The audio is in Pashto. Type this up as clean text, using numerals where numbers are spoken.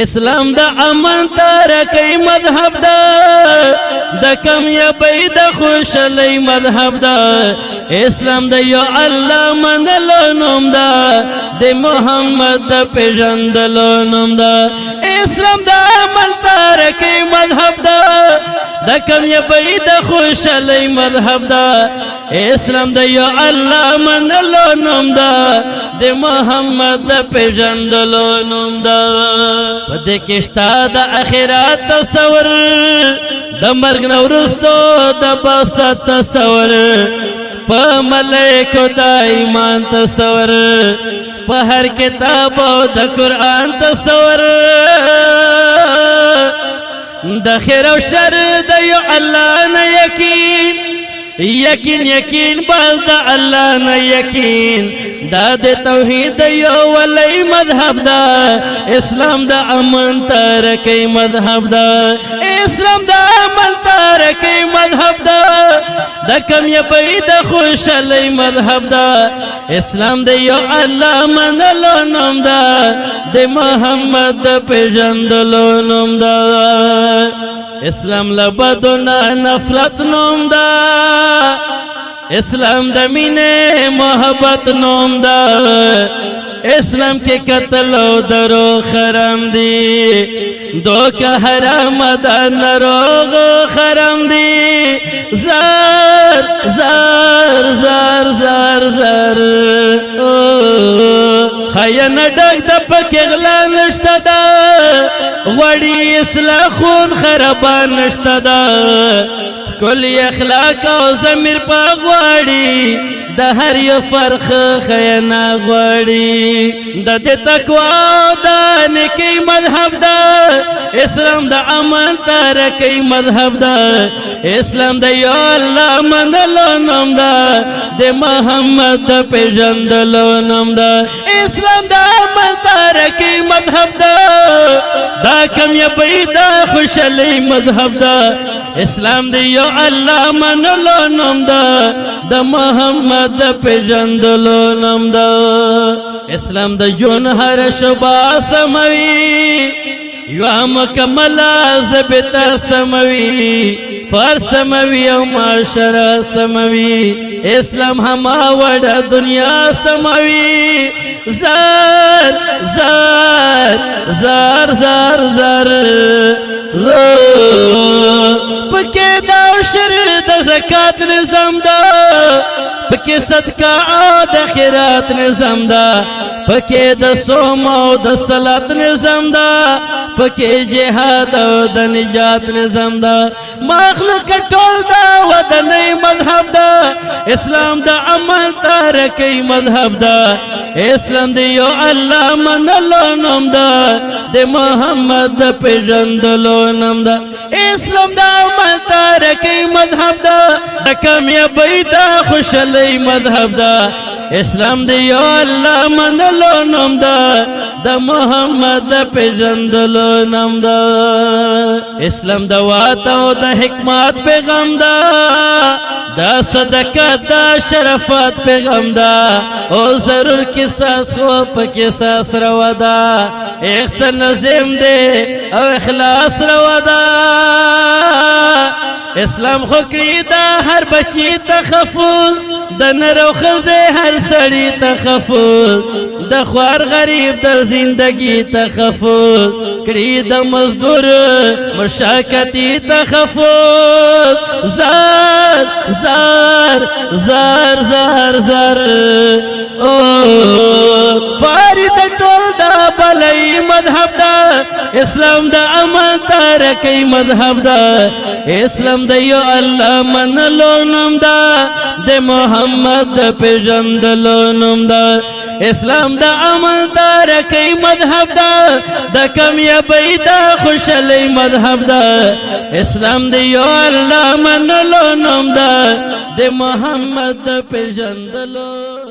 اسلام دا امن ترقی مذهب دا دا کامیابی دا خوشحالی مذهب دا اسلام دا یا اللہ منلو نوم دا دا محمد دا پیژندلو نوم دا اسلام دا امن ترقی مذهب دا دا کامیابی دا خوشحالی مذهب دا اسلام دا یا اللہ منلو نوم دا دا محمد دا پیژندلو نوم دا پدې کې شته د آخرت تصور د مرګ نه وروسته د باسط تصور په ملائکو د ایمان تصور په هر کتاب او د قرآن تصور د خیر او شر د یو الله نه یقین یقین یقین باز دا اللہ نا یقین دا دے توحید یو ولی مذہب دا اسلام دا امن ترقی مذہب دا اسلام دا امن ترقی مذہب دا دا کامیابی دا خوشحالی مذہب دا اسلام دا یو اللہ منلو نوم دا دے محمد دا پیژندلو نوم دا اسلام لبدنا نفرت نوم دا اسلام دا مینے محبت نوم دا اسلام کے قتل و درو خرم دی دو کا حرام دا نروغ خرم دی زار زار زار زار زار خیان ڈک دا پک اغلا نشتا دا غوڑی اصلاح خون خرابان نشتا دا کلی اخلاق او ضمیر پا غواړي د هر یو فرخ خیانا غواړي د دې تقوا د نیکی مذهب دا اسلام د عمل ترقی مذهب دا اسلام د یو الله منلو نوم دا د محمد د پیژندلو نوم دا اسلام د عمل ترقی مذهب دا دا کامیابی دا خوشحالی مذهب دا اسلام دی یو اللہ منلو نوم دا دا محمد دا پیژندلو نوم دا اسلام دا جون ہر شبہ سموی یو مکمل ضبط سموی فر سموی او معاشرہ سموی اسلام ہما وڑا دنیا سموی زار زار زار زار زار پکے دا عشر دا زکاة نظام دا پکے صدقہ او دا خیرات نظام دا پکے دا صوم او دا صلاة نظام دا پکے جہاد او دا نجات نظام دا مخلوق ٹول دا و دا نئی مذہب دا اسلام دا عمل ترقی مذہب دا اسلام دی یو اللہ منلو نوم دا دے محمد دا پیژندلو نوم دا اسلام دا عمل ترقی مذہب دا دا کامیابی دا خوشحالی مذہب دا اسلام دی یو اللہ منلو نوم دا دا محمد دا پیژندلو نوم دا اسلام دا واتو دا حکمت پیغام دا دا صدقات دا شرفات پیغام دا او ضرور قصاص خو پا قصاص روا دا احسن نظم دے او اخلاص روا دا اسلام خو کری دا ہر بچی تخفل دا نرو خزے ہر سڑی تخفل دا خوار غریب در زندگی تخفل کری دا مزدور مشاکتی تخفل زار زار زار زار زار فاری دا ٹول دا بلائی مذہب دا اسلام دا امن ترقی مذہب دا اسلام دا یو اللہ منلو نوم دا دے محمد دا پیژندلو نوم دا اسلام دا امن ترقی مذہب دا دا کامیابی دا خوشحالی مذہب دا اسلام دا یو اللہ منلو نوم دا دے محمد دا پیژندلو